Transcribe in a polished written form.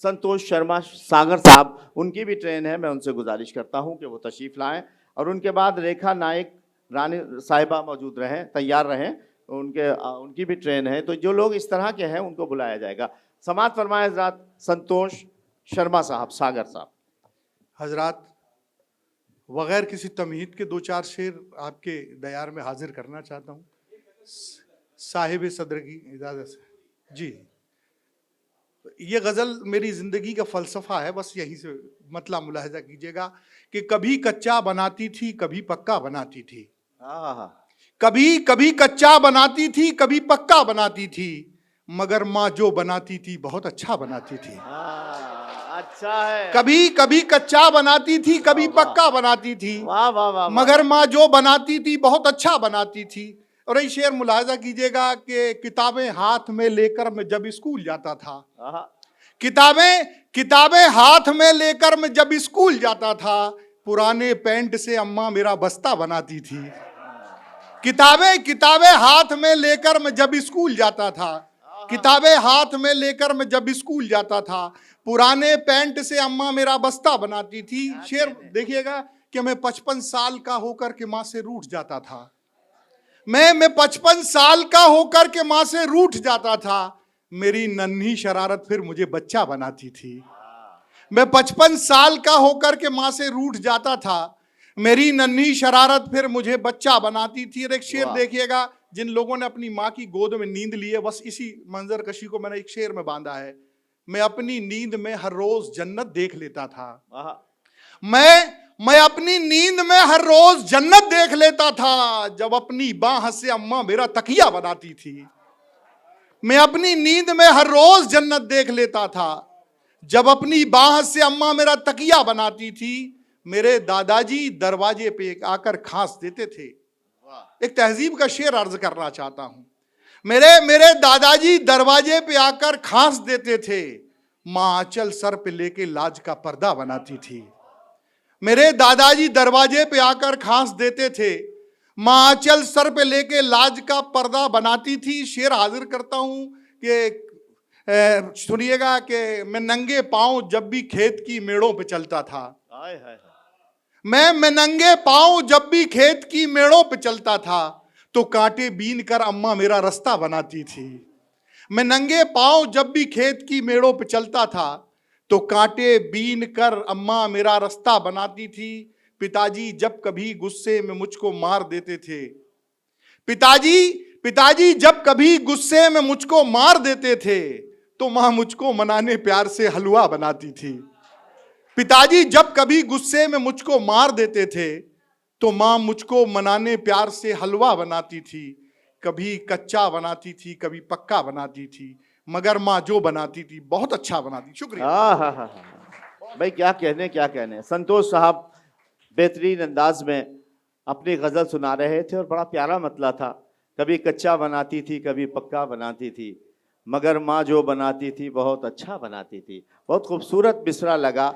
संतोष शर्मा सागर साहब, उनकी भी ट्रेन है। मैं उनसे गुजारिश करता हूं कि वो तशरीफ़ लाएं और उनके बाद रेखा नायक रानी साहिबा मौजूद रहें, तैयार रहें। उनकी भी ट्रेन है। तो जो लोग इस तरह के हैं उनको बुलाया जाएगा। समाअत फरमाएं हज़रात। संतोष शर्मा साहब, सागर साहब। हजरात, बगैर किसी तमहीद के दो चार शेर आपके दयार में हाजिर करना चाहता हूँ, साहिब सदर की इजाज़त से। जी, ये गज़ल मेरी ज़िंदगी का फ़लसफ़ा है, बस यहीं से मतलब मुलाहिज़ा कीजिएगा कि कभी कच्चा बनाती थी, कभी पक्का बनाती थी। कभी कभी कच्चा बनाती थी, कभी पक्का बनाती थी, मगर माँ जो बनाती थी बहुत अच्छा बनाती थी। अच्छा है। कभी कभी कच्चा बनाती थी, कभी पक्का बनाती थी, वाह वाह वाह, मगर माँ जो बनाती थी बहुत अच्छा बनाती थी। और ये शेर मुलाहिज़ा कीजिएगा कि किताबें हाथ में लेकर मैं जब स्कूल जाता था, किताबें हाथ में लेकर मैं जब स्कूल जाता था, पुराने पैंट से अम्मा मेरा बस्ता बनाती थी। किताबें हाथ में लेकर मैं जब स्कूल जाता था, किताबें हाथ में लेकर मैं जब स्कूल जाता था, पुराने पैंट से अम्मा मेरा बस्ता बनाती थी। शेर देखिएगा कि मैं 55 साल का होकर के माँ से रूठ जाता था। मैं 55 साल का होकर के माँ से रूठ जाता था, मेरी नन्ही शरारत फिर मुझे बच्चा बनाती थी। मैं 55 साल का होकर के माँ से रूठ जाता था, मेरी नन्ही शरारत फिर मुझे बच्चा बनाती थी। और एक शेर देखिएगा, जिन लोगों ने अपनी माँ की गोद में नींद ली है, बस इसी मंजर कशी को मैंने एक शेर में बांधा है। मैं अपनी नींद में हर रोज जन्नत देख लेता था। मैं अपनी नींद में हर रोज जन्नत देख लेता था, जब अपनी बाह से अम्मा मेरा तकिया बनाती थी। मैं अपनी नींद में हर रोज जन्नत देख लेता था, जब अपनी बाह से अम्मा मेरा तकिया बनाती थी। मेरे दादाजी दरवाजे पे आकर खांस देते थे। एक तहजीब का शेर अर्ज करना चाहता हूं। मेरे दादाजी दरवाजे पे आकर खांस देते थे, माँ आंचल सर पे लेके लाज का पर्दा बनाती थी। मेरे दादाजी दरवाजे पे आकर खांस देते थे, माँ आंचल सर पे लेके लाज का पर्दा बनाती थी। शेर हाजिर करता हूं कि सुनिएगा कि मैं नंगे पांव जब भी खेत की मेड़ों पे चलता था, मैं नंगे पांव जब भी खेत की मेड़ों पे चलता था, तो कांटे बीन कर अम्मा मेरा रास्ता बनाती थी। मैं नंगे पांव जब भी खेत की मेड़ों पे चलता था, तो कांटे बीन कर अम्मा मेरा रास्ता बनाती थी। पिताजी जब कभी गुस्से में मुझको मार देते थे, पिताजी जब कभी गुस्से में मुझको मार देते थे, तो माँ मुझको मनाने प्यार से हलवा बनाती थी। पिताजी जब कभी गुस्से में मुझको मार देते थे, तो माँ मुझको मनाने प्यार से हलवा बनाती थी। कभी कच्चा बनाती थी, कभी पक्का बनाती थी, मगर माँ जो बनाती थी बहुत अच्छा बनाती। शुक्रिया। भाई क्या कहने। संतोष साहब बेहतरीन अंदाज में अपनी गज़ल सुना रहे थे और बड़ा प्यारा मतला था। कभी कच्चा बनाती थी, कभी पक्का बनाती थी, मगर माँ जो बनाती थी बहुत अच्छा बनाती थी। बहुत खूबसूरत मिसरा लगा।